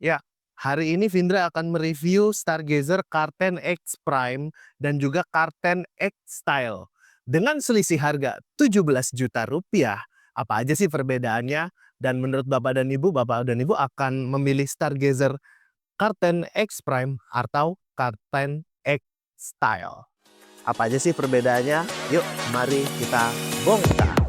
Ya, hari ini Vindra akan mereview Stargazer Karten X Prime dan juga Karten X Style. Dengan selisih harga Rp17 juta, apa aja sih perbedaannya? Dan menurut Bapak dan Ibu akan memilih Stargazer Karten X Prime atau Karten X Style. Apa aja sih perbedaannya? Yuk, mari kita bongkar.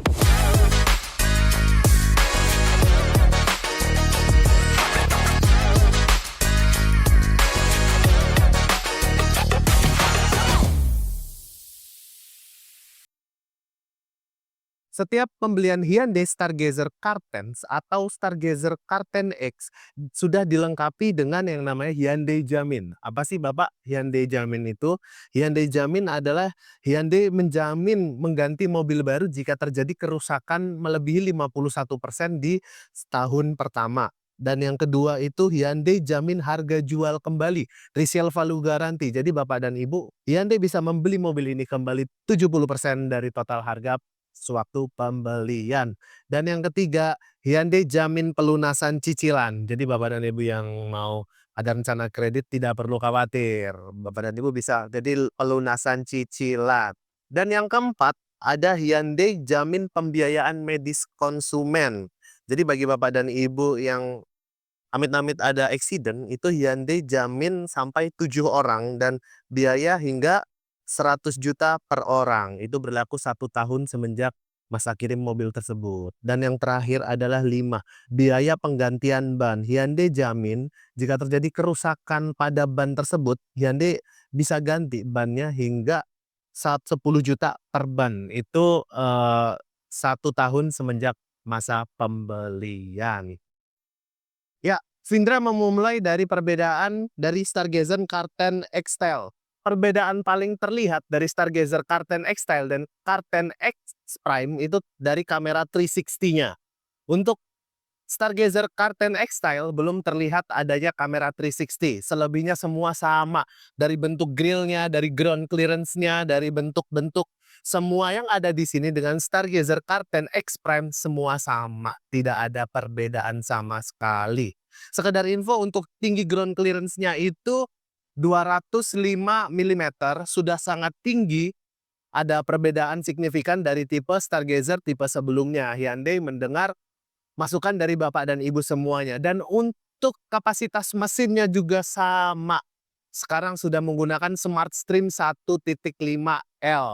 Setiap pembelian Hyundai Stargazer Kartens atau Stargazer Karten X sudah dilengkapi dengan yang namanya Hyundai Jamin. Apa sih Bapak Hyundai Jamin itu? Hyundai Jamin adalah Hyundai menjamin mengganti mobil baru jika terjadi kerusakan melebihi 51% di setahun pertama. Dan yang kedua itu Hyundai jamin harga jual kembali, resale value garanti. Jadi Bapak dan Ibu, Hyundai bisa membeli mobil ini kembali 70% dari total harga sewaktu pembelian. Dan yang ketiga, Hyundai jamin pelunasan cicilan. Jadi Bapak dan Ibu yang mau ada rencana kredit tidak perlu khawatir. Bapak dan Ibu bisa jadi pelunasan cicilan. Dan yang keempat, ada Hyundai jamin pembiayaan medis konsumen. Jadi bagi Bapak dan Ibu yang amit-amit ada accident, itu Hyundai jamin sampai 7 orang dan biaya hingga 100 juta per orang. Itu berlaku 1 tahun semenjak masa kirim mobil tersebut. Dan yang terakhir adalah 5 biaya penggantian ban. Hyundai jamin jika terjadi kerusakan pada ban tersebut, Hyundai bisa ganti bannya hingga 10 juta per ban. Itu 1 tahun semenjak masa pembelian. Ya, Vindra mau memulai dari perbedaan dari Stargazer Karten X-Style. Perbedaan paling terlihat dari Stargazer Karten X-Style dan Karten X Prime itu dari kamera 360-nya. Untuk Stargazer Karten X-Style belum terlihat adanya kamera 360. Selebihnya semua sama. Dari bentuk grillnya, dari ground clearance-nya, dari bentuk-bentuk. Semua yang ada di sini dengan Stargazer Karten X Prime semua sama. Tidak ada perbedaan sama sekali. Sekedar info untuk tinggi ground clearance-nya itu 205 mm, sudah sangat tinggi. Ada perbedaan signifikan dari tipe Stargazer tipe sebelumnya. Hyundai mendengar masukan dari Bapak dan Ibu semuanya. Dan untuk kapasitas mesinnya juga sama. Sekarang sudah menggunakan Smart Stream 1.5L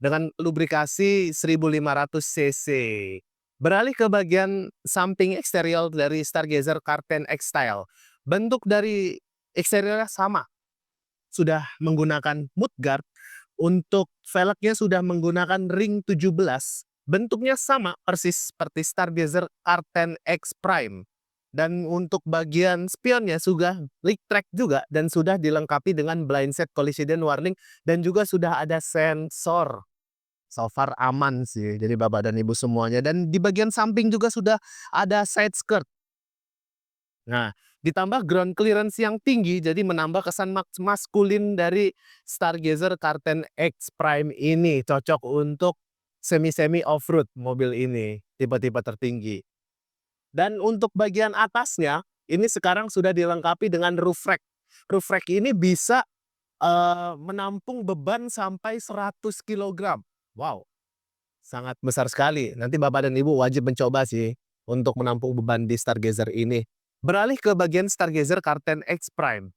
dengan lubrikasi 1500 cc. Beralih ke bagian samping eksterior dari Stargazer Karten X Style. Bentuk dari eksteriornya sama. Sudah menggunakan mudguard. Untuk velgnya sudah menggunakan ring 17. Bentuknya sama persis seperti Stargazer R10 X Prime. Dan untuk bagian spionnya sudah leak track juga dan sudah dilengkapi dengan blind set collision warning dan juga sudah ada sensor. So far aman sih, jadi Bapak dan Ibu semuanya. Dan di bagian samping juga sudah ada side skirt. Nah, ditambah ground clearance yang tinggi, jadi menambah kesan maskulin dari Stargazer Karten X Prime ini. Cocok untuk semi-semi off-road mobil ini, tipe-tipe tertinggi. Dan untuk bagian atasnya, ini sekarang sudah dilengkapi dengan roof rack. Roof rack ini bisa menampung beban sampai 100 kilogram. Wow, sangat besar sekali. Nanti Bapak dan Ibu wajib mencoba sih untuk menampung beban di Stargazer ini. Beralih ke bagian Stargazer Karten X Prime.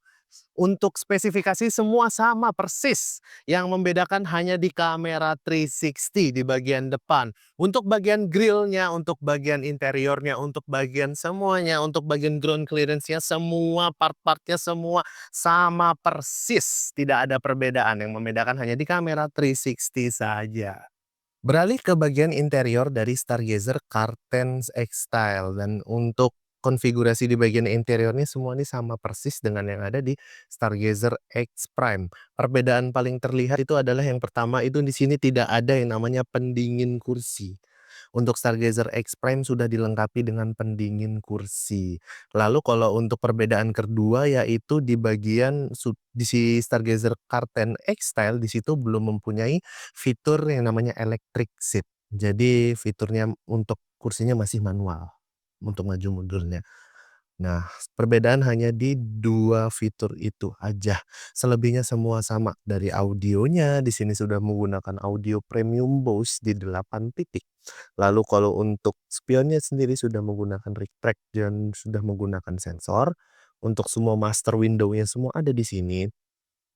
Untuk spesifikasi semua sama persis. Yang membedakan hanya di kamera 360 di bagian depan. Untuk bagian grillnya, untuk bagian interiornya, untuk bagian semuanya, untuk bagian ground clearance-nya, semua part-partnya semua sama persis. Tidak ada perbedaan, yang membedakan hanya di kamera 360 saja. Beralih ke bagian interior dari Stargazer Karten X Style, dan untuk konfigurasi di bagian interiornya semua ini sama persis dengan yang ada di Stargazer X Prime. Perbedaan paling terlihat itu adalah yang pertama itu di sini tidak ada yang namanya pendingin kursi. Untuk Stargazer X Prime sudah dilengkapi dengan pendingin kursi. Lalu kalau untuk perbedaan kedua yaitu di bagian di si Stargazer Karten X Style di situ belum mempunyai fitur yang namanya electric seat. Jadi fiturnya untuk kursinya masih manual untuk maju mundurnya. Nah, perbedaan hanya di 2 fitur itu aja. Selebihnya semua sama. Dari audionya, di sini sudah menggunakan audio premium Bose di 8 titik. Lalu kalau untuk spionnya sendiri sudah menggunakan RIC track dan sudah menggunakan sensor. Untuk semua master window-nya semua ada di sini.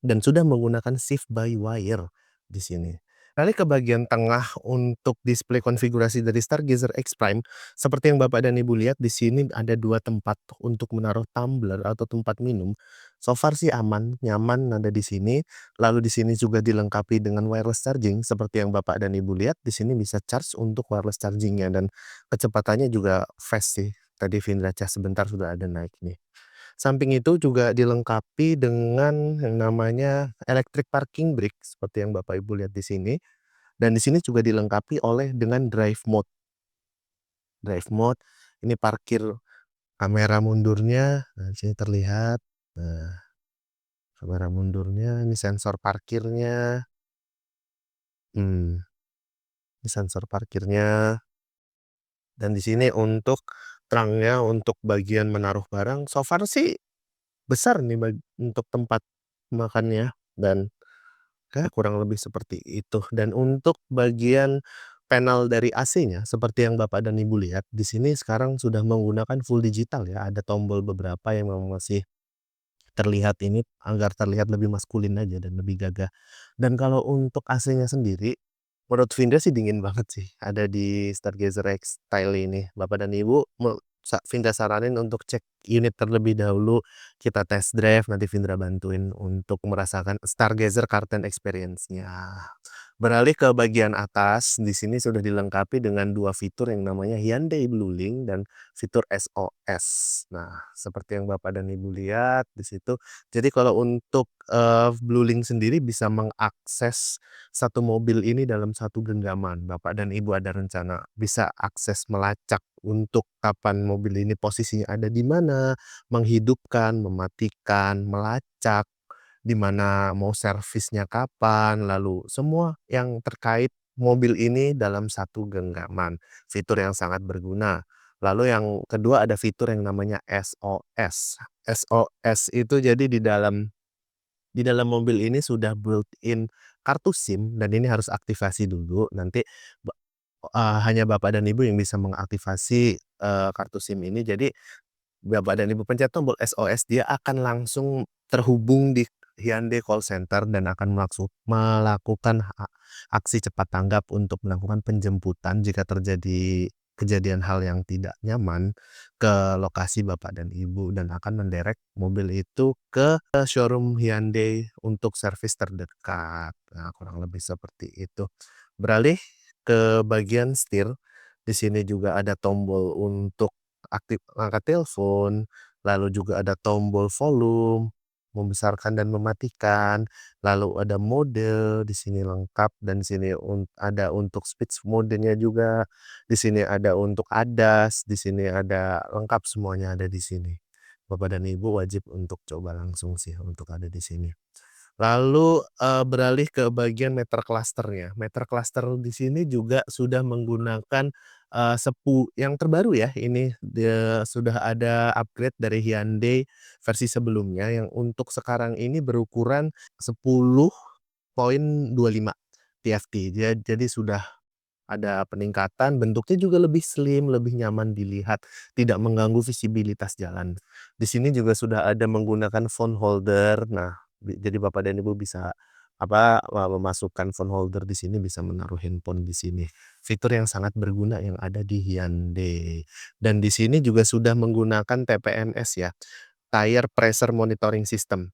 Dan sudah menggunakan shift by wire di sini. Beralih ke bagian tengah untuk display konfigurasi dari Stargazer X Prime, seperti yang Bapak dan Ibu lihat di sini ada 2 tempat untuk menaruh tumbler atau tempat minum. So far sih aman, nyaman ada di sini. Lalu di sini juga dilengkapi dengan wireless charging seperti yang Bapak dan Ibu lihat, di sini bisa charge untuk wireless charging-nya dan kecepatannya juga fast sih. Tadi Vindra cas sebentar sudah ada naik nih. Samping itu juga dilengkapi dengan yang namanya electric parking brake seperti yang Bapak Ibu lihat di sini, dan di sini juga dilengkapi oleh dengan drive mode. Drive mode, ini parkir kamera mundurnya, nah di sini terlihat, nah kamera mundurnya, ini sensor parkirnya, ini sensor parkirnya, dan di sini untuk trunk-nya untuk bagian menaruh barang, so far sih besar nih untuk tempat makannya dan kurang lebih seperti itu. Dan untuk bagian panel dari AC-nya seperti yang Bapak dan Ibu lihat, di sini sekarang sudah menggunakan full digital ya, ada tombol beberapa yang memang masih terlihat ini agar terlihat lebih maskulin aja dan lebih gagah. Dan kalau untuk AC-nya sendiri, menurut Vindra sih dingin banget sih, ada di Stargazer X Style ini. Bapak dan Ibu Vindra saranin untuk cek unit terlebih dahulu, kita test drive, nanti Vindra bantuin untuk merasakan Stargazer Karten Experience-nya. Beralih ke bagian atas, di sini sudah dilengkapi dengan 2 fitur yang namanya Hyundai Bluelink dan fitur SOS. Nah, seperti yang Bapak dan Ibu lihat di situ. Jadi kalau untuk, Bluelink sendiri bisa mengakses satu mobil ini dalam satu genggaman. Bapak dan Ibu ada rencana bisa akses melacak untuk kapan mobil ini posisinya ada di mana, menghidupkan, mematikan, melacak, di mana mau servisnya kapan, lalu semua yang terkait mobil ini dalam satu genggaman. Fitur yang sangat berguna. Lalu yang kedua ada fitur yang namanya SOS. SOS itu jadi di dalam mobil ini sudah built-in kartu SIM dan ini harus aktivasi dulu, nanti hanya Bapak dan Ibu yang bisa mengaktifasi, kartu SIM ini. Jadi Bapak dan Ibu pencet tombol SOS, dia akan langsung terhubung di Hyundai call center dan akan melakukan aksi cepat tanggap untuk melakukan penjemputan jika terjadi kejadian hal yang tidak nyaman ke lokasi Bapak dan Ibu dan akan menderek mobil itu ke showroom Hyundai untuk servis terdekat. Nah, kurang lebih seperti itu. Beralih ke bagian setir, di sini juga ada tombol untuk angkat telepon, lalu juga ada tombol volume, membesarkan dan mematikan, lalu ada mode, di sini lengkap dan di sini ada untuk speech mode-nya juga, di sini ada untuk ADAS, di sini ada lengkap semuanya ada di sini. Bapak dan Ibu wajib untuk coba langsung sih untuk ada di sini. Lalu, beralih ke bagian meter cluster-nya. Meter cluster di sini juga sudah menggunakan, yang terbaru ya, ini sudah ada upgrade dari Hyundai versi sebelumnya yang untuk sekarang ini berukuran 10,25 TFT. Jadi sudah ada peningkatan, bentuknya juga lebih slim, lebih nyaman dilihat, tidak mengganggu visibilitas jalan. Di sini juga sudah ada menggunakan phone holder. Nah, jadi Bapak dan Ibu bisa memasukkan phone holder di sini, bisa menaruh handphone di sini. Fitur yang sangat berguna yang ada di Hyundai. Dan di sini juga sudah menggunakan TPMS ya, Tire Pressure Monitoring System.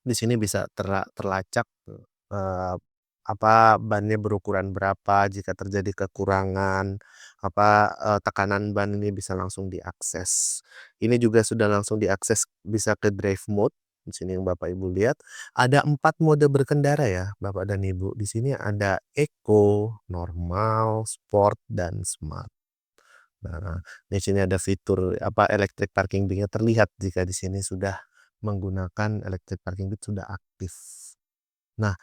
Di sini bisa terlacak, eee, bannya berukuran berapa, jika terjadi kekurangan, tekanan ban ini bisa langsung diakses. Ini juga sudah langsung diakses bisa ke drive mode, di sini yang Bapak Ibu lihat. Ada 4 mode berkendara ya, Bapak dan Ibu. Di sini ada Eco, Normal, Sport, dan Smart. Nah, di sini ada fitur electric parking brake-nya terlihat jika di sini sudah menggunakan electric parking brake sudah aktif. Nah,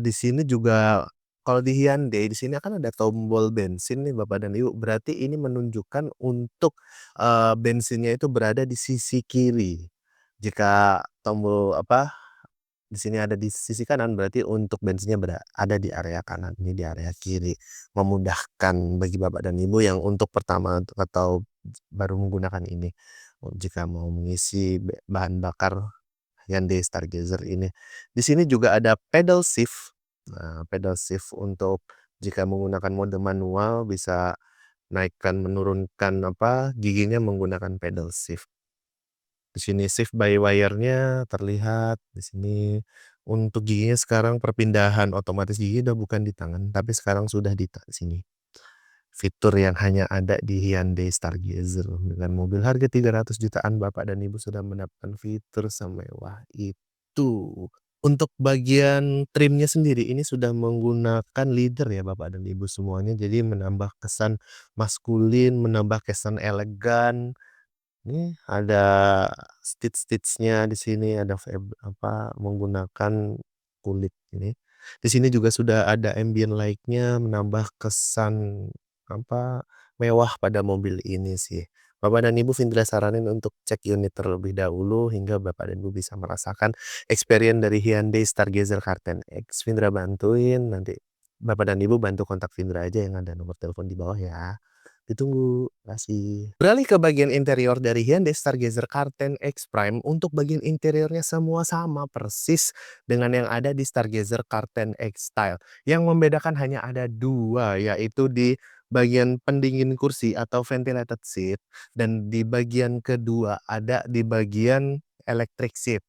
di sini juga Kalau di Hyundai di sini kan ada tombol bensin nih Bapak dan Ibu, berarti ini menunjukkan untuk, bensinnya itu berada di sisi kiri. Jika tombol apa, di sini ada di sisi kanan berarti untuk bensinnya ada di area kanan, ini di area kiri. Memudahkan bagi Bapak dan Ibu yang untuk pertama atau baru menggunakan ini, jika mau mengisi bahan bakar Hyundai Stargazer ini. Di sini juga ada pedal shift. Nah, pedal shift untuk jika menggunakan mode manual bisa naikkan menurunkan giginya menggunakan pedal shift. Di sini shift by wire-nya terlihat di sini. Untuk giginya sekarang perpindahan otomatis gigi udah bukan di tangan, tapi sekarang sudah di sini. Fitur yang hanya ada di Hyundai Stargazer. Dengan mobil harga 300 jutaan Bapak dan Ibu sudah mendapatkan fitur semewah itu. Untuk bagian trimnya sendiri ini sudah menggunakan leather ya Bapak dan Ibu semuanya, jadi menambah kesan maskulin, menambah kesan elegan. Nih ada stitch-stitch-nya di sini, ada menggunakan kulit ini. Di sini juga sudah ada ambient light-nya menambah kesan mewah pada mobil ini sih. Bapak dan Ibu Vindra saranin untuk cek unit terlebih dahulu hingga Bapak dan Ibu bisa merasakan experience dari Hyundai Stargazer Karten X. Vindra bantuin, nanti Bapak dan Ibu bantu kontak Vindra aja yang ada nomor telepon di bawah ya. Ditunggu, makasih. Beralih ke bagian interior dari Hyundai Stargazer Karten X Prime, untuk bagian interiornya semua sama persis dengan yang ada di Stargazer Karten X Style. Yang membedakan hanya ada 2, yaitu di bagian pendingin kursi atau ventilated seat, dan di bagian kedua ada di bagian electric seat.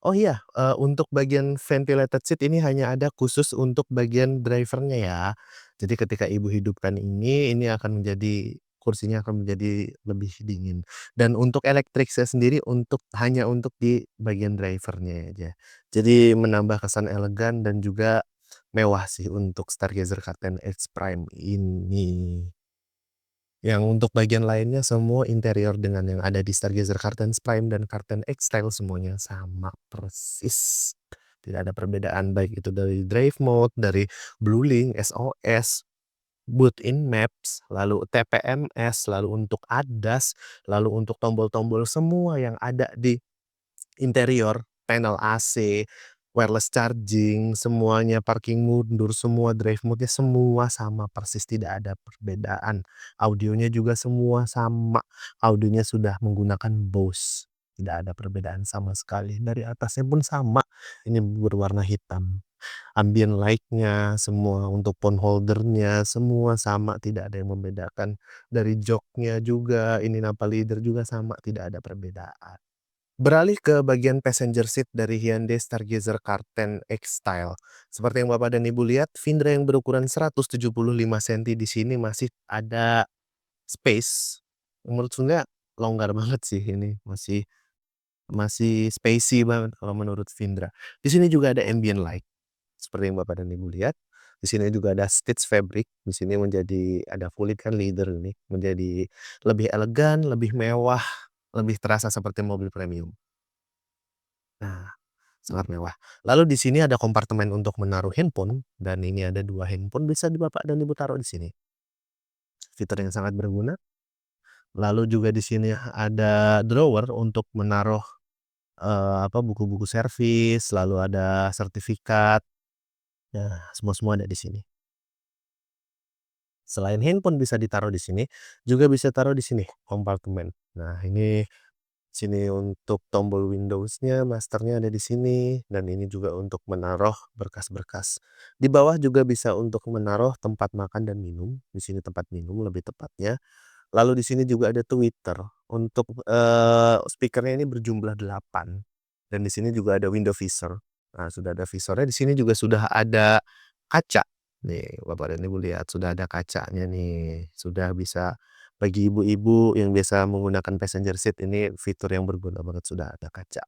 Oh iya, untuk bagian ventilated seat ini hanya ada khusus untuk bagian driver-nya ya. Jadi ketika Ibu hidupkan ini akan menjadi kursinya akan menjadi lebih dingin. Dan untuk electric seat sendiri hanya untuk di bagian driver-nya aja. Jadi menambah kesan elegan dan juga mewah sih untuk Stargazer Karten X Prime ini. Yang untuk bagian lainnya semua interior dengan yang ada di Stargazer Karten Prime dan Karten X-Style semuanya sama persis. Tidak ada perbedaan baik itu dari drive mode, dari Bluelink, SOS, built-in maps, lalu TPMS, lalu untuk ADAS, lalu untuk tombol-tombol semua yang ada di interior, panel AC, wireless charging, semuanya parking mundur, semua drive mode-nya semua sama persis, tidak ada perbedaan. Audionya juga semua sama, audionya sudah menggunakan Bose, tidak ada perbedaan sama sekali. Dari atasnya pun sama, ini berwarna hitam. Ambient light-nya, semua untuk phone holder-nya, semua sama, tidak ada yang membedakan. Dari joknya juga, ini nappa leather juga sama, tidak ada perbedaan. Beralih ke bagian passenger seat dari Hyundai Stargazer Karten X-Style. Seperti yang Bapak dan Ibu lihat, Vindra yang berukuran 175 senti di sini masih ada space. Menurut Vindra longgar banget sih ini, masih masih spacey banget kalau menurut Vindra. Di sini juga ada ambient light, seperti yang Bapak dan Ibu lihat. Di sini juga ada stitch fabric, di sini ada kulit kan leather ini, menjadi lebih elegan, lebih mewah, lebih terasa seperti mobil premium. Nah, sangat mewah. Lalu di sini ada kompartemen untuk menaruh handphone, dan ini ada 2 handphone bisa Bapak dan Ibu taruh di sini. Fitur yang sangat berguna. Lalu juga di sini ada drawer untuk menaruh, buku-buku servis, lalu ada sertifikat. Nah, semua-semua ada di sini. Selain handphone bisa ditaruh di sini, juga bisa taruh di sini, kompartemen. Nah, ini sini untuk tombol Windows-nya, masternya ada di sini, dan ini juga untuk menaruh berkas-berkas. Di bawah juga bisa untuk menaruh tempat makan dan minum, di sini tempat minum lebih tepatnya. Lalu di sini juga ada Twitter, untuk, speaker-nya ini berjumlah 8, dan di sini juga ada window visor. Nah, sudah ada visornya, di sini juga sudah ada kaca. Nih, Bapak dan Ibu lihat sudah ada kacanya nih, sudah bisa bagi ibu-ibu yang biasa menggunakan passenger seat ini fitur yang berguna banget, sudah ada kaca.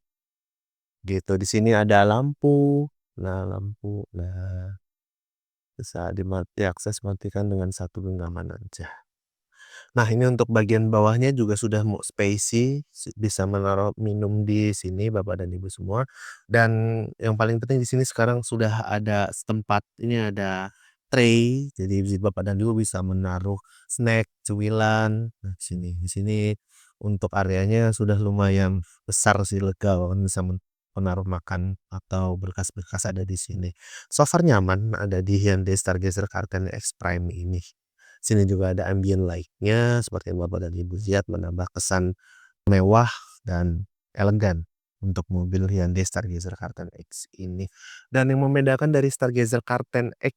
Gitu, di sini ada lampu. Nah, bisa diakses matikan dengan satu genggaman aja. Nah, ini untuk bagian bawahnya juga sudah spacey, bisa menaruh minum di sini Bapak dan Ibu semua. Dan yang paling penting di sini sekarang sudah ada tempat ini ada tray, jadi Bapak dan Ibu bisa menaruh snack, cemilan. Nah, di sini untuk areanya sudah lumayan besar sih, lega banget bisa menaruh makan atau berkas-berkas ada di sini. So far nyaman ada di Hyundai Stargazer Karten X Prime ini. Sini juga ada ambient light-nya seperti yang Bapak dan Ibu lihat, menambah kesan mewah dan elegan untuk mobil Hyundai Stargazer Karten X ini. Dan yang membedakan dari Stargazer Karten X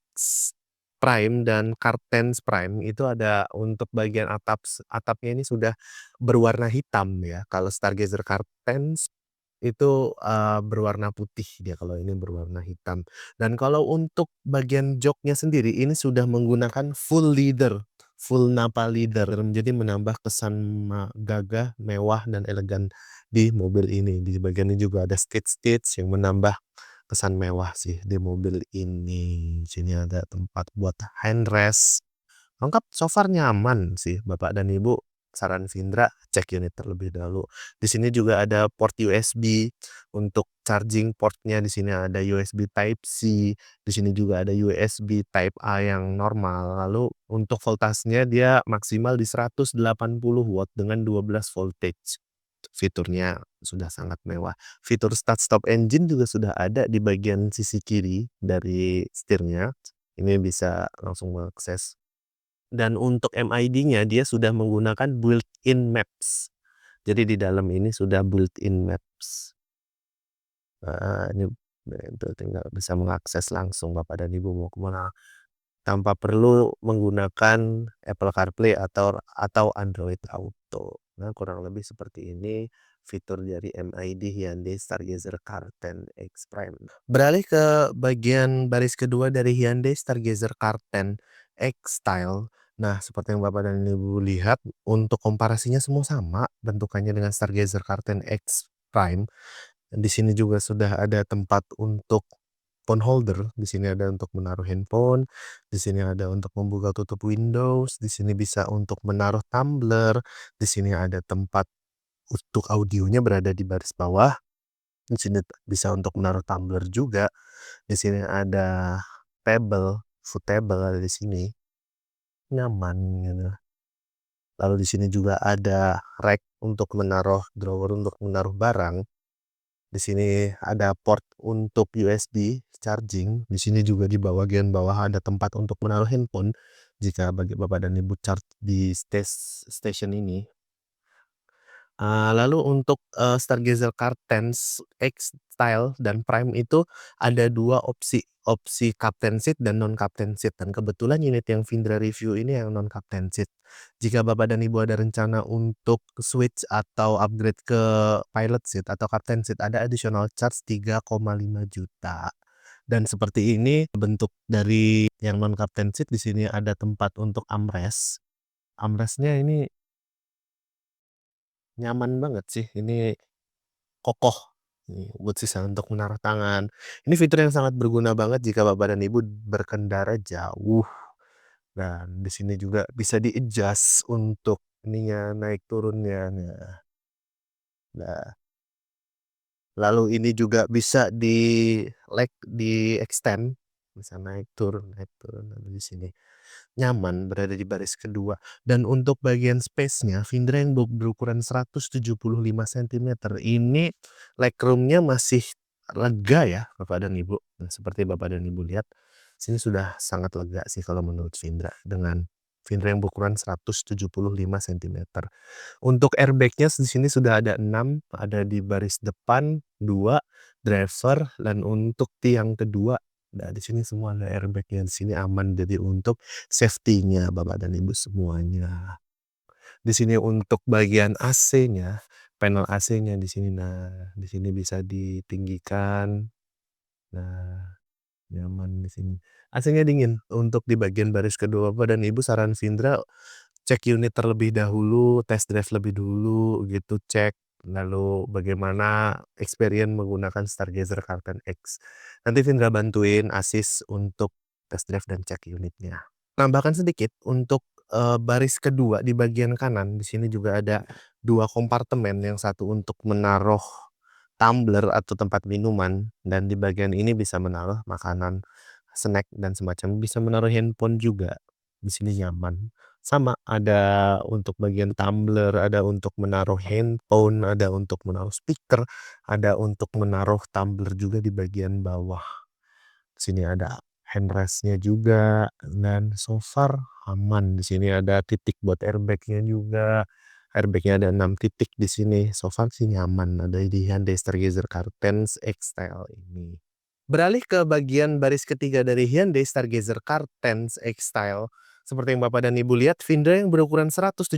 Prime dan Kartens Prime itu ada untuk bagian atapnya ini sudah berwarna hitam ya. Kalau Stargazer Kartens itu, berwarna putih dia, kalau ini berwarna hitam. Dan kalau untuk bagian joknya sendiri ini sudah menggunakan full Nappa leather, jadi menambah kesan gagah, mewah, dan elegan di mobil ini. Di bagian ini juga ada stitch-stitch yang menambah kesan mewah sih di mobil ini. Sini ada tempat buat handrest. Lengkap, so far nyaman sih Bapak dan Ibu. Saran Vindra, cek unit terlebih dahulu. Di sini juga ada port USB untuk charging portnya. Di sini ada USB Type C. Di sini juga ada USB Type A yang normal. Lalu untuk voltasenya dia maksimal di 180 watt dengan 12 voltage. Fiturnya sudah sangat mewah. Fitur start stop engine juga sudah ada di bagian sisi kiri dari setirnya. Ini bisa langsung mengakses. Dan untuk MID-nya dia sudah menggunakan built-in maps. Jadi di dalam ini sudah built-in maps. Ini itu tinggal bisa mengakses langsung Bapak dan Ibu mau kemana tanpa perlu menggunakan Apple CarPlay atau Android Auto. Nah, kurang lebih seperti ini fitur dari MID Hyundai Stargazer Karten X Prime. Beralih ke bagian baris kedua dari Hyundai Stargazer Karten X Style. Nah, seperti yang Bapak dan Ibu lihat, untuk komparasinya semua sama bentukannya dengan Stargazer Karten X Prime. Di sini juga sudah ada tempat untuk phone holder, di sini ada untuk menaruh handphone, di sini ada untuk membuka tutup Windows, di sini bisa untuk menaruh tumbler, di sini ada tempat untuk audionya berada di baris bawah, di sini bisa untuk menaruh tumbler juga, di sini ada foot table ada di sini, nyaman gitu. Lalu di sini juga ada rack untuk menaruh drawer untuk menaruh barang. Di sini ada port untuk USB charging. Di sini juga di bagian bawah ada tempat untuk menaruh handphone jika bagi Bapak dan Ibu charge di station ini. Lalu untuk, Stargazer Kartens X Style dan Prime itu ada 2 opsi captain seat dan non captain seat, dan kebetulan unit yang Vindra review ini yang non captain seat. Jika Bapak dan Ibu ada rencana untuk switch atau upgrade ke pilot seat atau captain seat, ada additional charge 3,5 juta. Dan seperti ini bentuk dari yang non captain seat, di sini ada tempat untuk armrest. Armrest-nya ini nyaman banget sih, ini kokoh, buat sisa untuk menaruh tangan. Ini fitur yang sangat berguna banget jika Bapak dan Ibu berkendara jauh, dan di sini juga bisa di-adjust untuk ininya, naik turunnya. Nah, lalu ini juga bisa di-extend, bisa naik turun, lalu di sini. Nyaman berada di baris kedua. Dan untuk bagian space-nya, Vindra yang berukuran 175 sentimeter ini legroom-nya masih lega ya Bapak dan Ibu. Nah, seperti Bapak dan Ibu lihat, sini sudah sangat lega sih kalau menurut Vindra dengan Vindra yang berukuran 175 sentimeter. Untuk airbag-nya di sini sudah ada 6, ada di baris depan 2, driver, dan untuk tiang kedua. Nah, di sini semua ada airbag-nya, di sini aman jadi untuk safety-nya Bapak dan Ibu semuanya. Di sini untuk bagian AC-nya, panel AC-nya di sini. Nah, di sini bisa ditinggikan. Nah, nyaman di sini. AC-nya dingin. Untuk di bagian baris kedua Bapak dan Ibu, saran Vindra cek unit terlebih dahulu, test drive lebih dulu gitu, cek. Lalu bagaimana experience menggunakan Stargazer Karten X. Nanti Vindra bantuin assist untuk test drive dan cek unitnya. Tambahkan sedikit untuk, baris kedua di bagian kanan, di sini juga ada 2 kompartemen, yang satu untuk menaruh tumbler atau tempat minuman, dan di bagian ini bisa menaruh makanan snack dan semacam, bisa menaruh handphone juga. Di sini nyaman. Sama, ada untuk bagian tumbler, ada untuk menaruh handphone, ada untuk menaruh speaker, ada untuk menaruh tumbler juga di bagian bawah. Di sini ada handrest-nya juga dan so far aman. Di sini ada titik buat airbag-nya juga. Airbag-nya ada 6 titik di sini. So far sih nyaman ada di Hyundai Stargazer Cartens X-Style ini. Beralih ke bagian baris ketiga dari Hyundai Stargazer Cartens X-Style. Seperti yang Bapak dan Ibu lihat, Vindra yang berukuran 175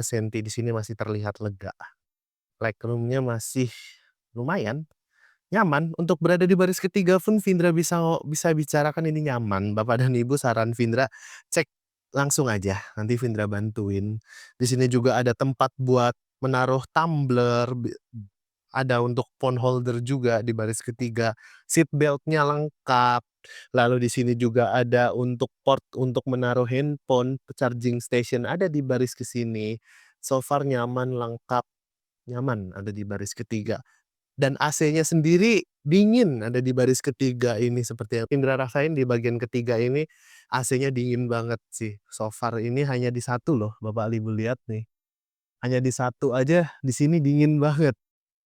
cm di sini masih terlihat lega. Legroom-nya masih lumayan. Nyaman, untuk berada di baris ketiga pun Vindra bisa bicarakan ini nyaman. Bapak dan Ibu saran Vindra cek langsung aja, nanti Vindra bantuin. Di sini juga ada tempat buat menaruh tumbler, ada untuk phone holder juga di baris ketiga, seat belt-nya lengkap. Lalu di sini juga ada untuk port untuk menaruh handphone, charging station ada di baris ke sini. So far nyaman, lengkap, nyaman ada di baris ketiga. Dan AC-nya sendiri dingin ada di baris ketiga ini seperti yang Indra rasain di bagian ketiga ini, AC-nya dingin banget sih. So far ini hanya di satu loh, Bapak Ibu lihat nih. Hanya di satu aja di sini dingin banget.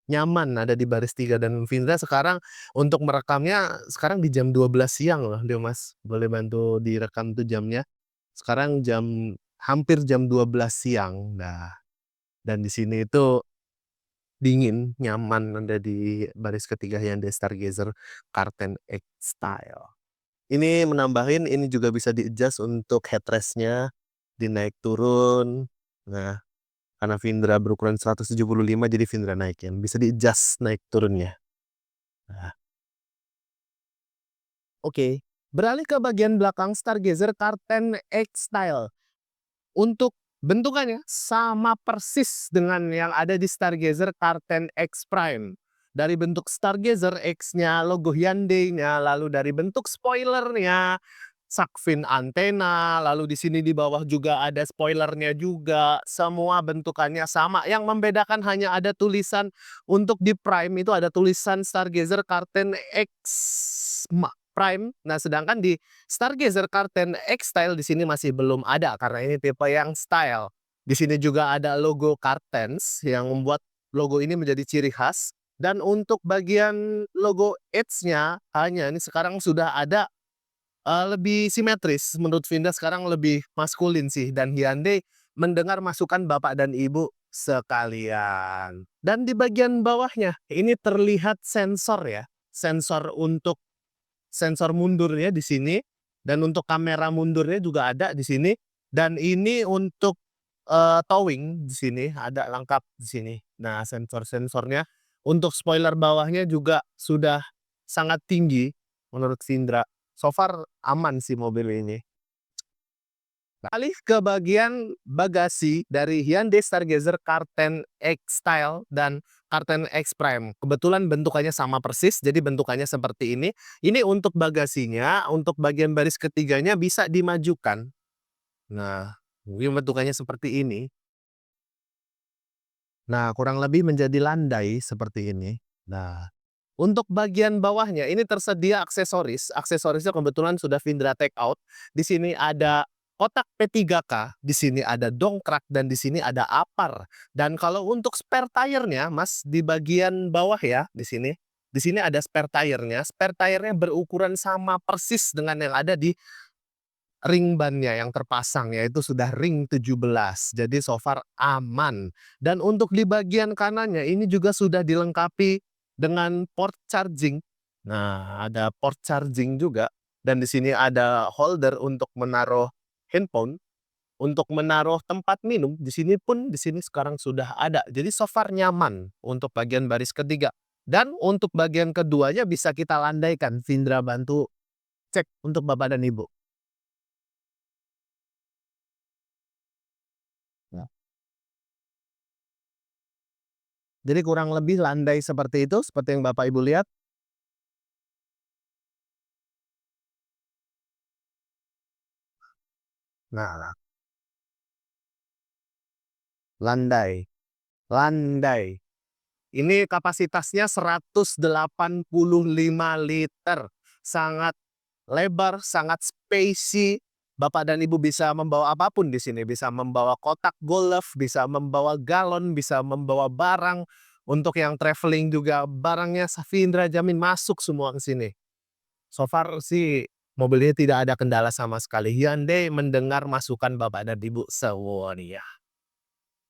Nyaman ada di baris 3 dan Vindra sekarang untuk merekamnya sekarang di jam 12 siang loh dia Mas. Boleh bantu direkam tuh jamnya. Sekarang hampir jam 12 siang. Nah, dan di sini itu dingin, nyaman ada di baris ketiga Hyundai Stargazer Carten X Style. Ini menambahin, ini juga bisa di-adjust untuk headrest-nya, dinaik turun. Nah, karena Vindra berukuran 175 jadi Vindra naikin, bisa di-adjust naik turunnya. Nah, oke. Beralih ke bagian belakang Stargazer Carten X Style. Untuk bentukannya sama persis dengan yang ada di Stargazer Carten X Prime. Dari bentuk Stargazer X-nya, logo Hyundai-nya, lalu dari bentuk spoilernya, shark fin antena, lalu di sini di bawah juga ada spoilernya juga. Semua bentukannya sama. Yang membedakan hanya ada tulisan untuk di Prime itu ada tulisan Stargazer Carten X Prime. Nah, sedangkan di Stargazer Carten X-Style di sini masih belum ada karena ini tipe yang style. Di sini juga ada logo Cartens yang membuat logo ini menjadi ciri khas. Dan untuk bagian logo Edge-nya hanya ini sekarang sudah ada lebih simetris. Menurut Vinda sekarang lebih maskulin sih dan Hyundai mendengar masukan Bapak dan Ibu sekalian. Dan di bagian bawahnya ini terlihat sensor ya. Sensor mundurnya di sini, dan untuk kamera mundurnya juga ada di sini, dan ini untuk, towing di sini ada lengkap di sini. Nah, sensor-sensornya untuk spoiler bawahnya juga sudah sangat tinggi menurut Vindra. So far aman sih mobil ini. Alih ke bagian bagasi dari Hyundai Stargazer Carten X Style dan Carten X Prime. Kebetulan bentukannya sama persis, jadi bentukannya seperti ini. Ini untuk bagasinya, untuk bagian baris ketiganya bisa dimajukan. Nah, mungkin bentukannya seperti ini. Nah, kurang lebih menjadi landai seperti ini. Nah, untuk bagian bawahnya ini tersedia aksesoris. Aksesorisnya kebetulan sudah Vindra take out. Di sini ada kotak P3K, di sini ada dongkrak dan di sini ada apar. Dan kalau untuk spare tire-nya, Mas, di bagian bawah ya, di sini. Di sini ada spare tire-nya. Spare tire-nya berukuran sama persis dengan yang ada di ring ban-nya yang terpasang, yaitu sudah ring 17. Jadi so far aman. Dan untuk di bagian kanannya ini juga sudah dilengkapi dengan port charging. Nah, ada port charging juga dan di sini ada holder untuk menaruh handphone, untuk menaruh tempat minum, di sini sekarang sudah ada. Jadi so far nyaman untuk bagian baris ketiga. Dan untuk bagian keduanya bisa kita landaikan. Vindra bantu cek untuk Bapak dan Ibu. Ya. Jadi kurang lebih landai seperti itu, seperti yang Bapak Ibu lihat. Nah, landai, landai. Ini kapasitasnya 185 liter. Sangat lebar, sangat spacey. Bapak dan Ibu bisa membawa apapun di sini, bisa membawa kotak golf, bisa membawa galon, bisa membawa barang. Untuk yang traveling juga barangnya Safindra jamin masuk semua ke sini. So far sih mobilnya tidak ada kendala sama sekali. Hyundai mendengar masukan Bapak dan Ibu semuanya.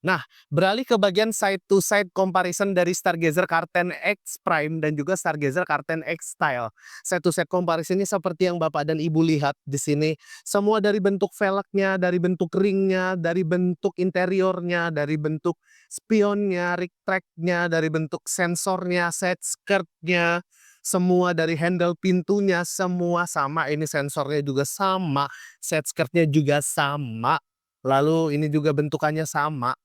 Nah, beralih ke bagian side to side comparison dari Stargazer Car10 X Prime dan juga Stargazer Car10 X Style. Side to side comparison ini seperti yang Bapak dan Ibu lihat di sini. Semua dari bentuk velgnya, dari bentuk ringnya, dari bentuk interiornya, dari bentuk spionnya, rig tracknya, dari bentuk sensornya, side skirtnya, semua dari handle pintunya, semua sama. Ini sensornya juga sama, side skirtnya juga sama. Lalu ini juga bentukannya sama.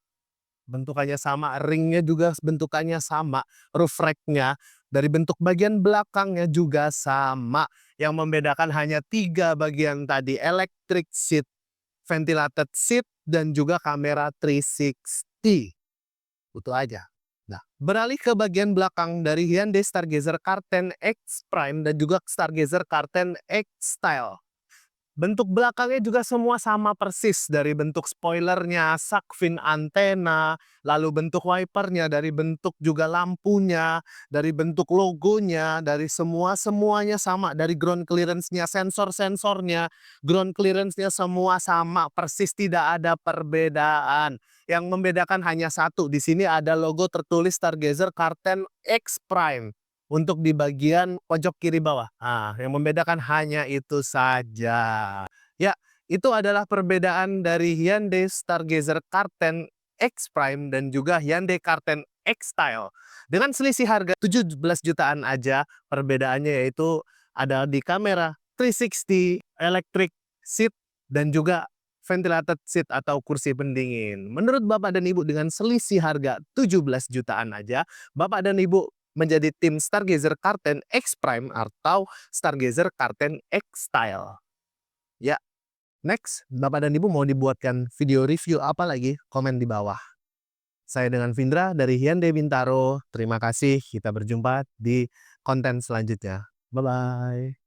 Bentukannya sama, ringnya juga bentukannya sama, roof rack-nya, dari bentuk bagian belakangnya juga sama. Yang membedakan hanya 3 bagian tadi, electric seat, ventilated seat, dan juga kamera 360. Itu aja. Nah, beralih ke bagian belakang dari Hyundai Stargazer Car10 X Prime dan juga Stargazer Car10 X Style. Bentuk belakangnya juga semua sama persis, dari bentuk spoilernya, shark fin antena, lalu bentuk wipernya, dari bentuk juga lampunya, dari bentuk logonya, dari semuanya sama, dari ground clearance-nya, sensor-sensornya, ground clearance-nya semua sama persis, tidak ada perbedaan. Yang membedakan hanya satu, di sini ada logo tertulis Stargazer Car10 X Prime. Untuk di bagian pojok kiri bawah. Nah, yang membedakan hanya itu saja. Ya, itu adalah perbedaan dari Hyundai Stargazer Car10 X Prime dan juga Hyundai Car10 X Style. Dengan selisih harga 17 jutaan aja, perbedaannya yaitu ada di kamera 360, electric seat, dan juga ventilated seat atau kursi pendingin. Menurut Bapak dan Ibu dengan selisih harga 17 jutaan aja, Bapak dan Ibu menjadi tim Stargazer Car10 X Prime atau Stargazer Car10 X Style. Ya, next, Bapak dan Ibu mau dibuatkan video review apa lagi? Komen di bawah. Saya dengan Vindra dari Hyundai Bintaro. Terima kasih, kita berjumpa di konten selanjutnya. Bye-bye.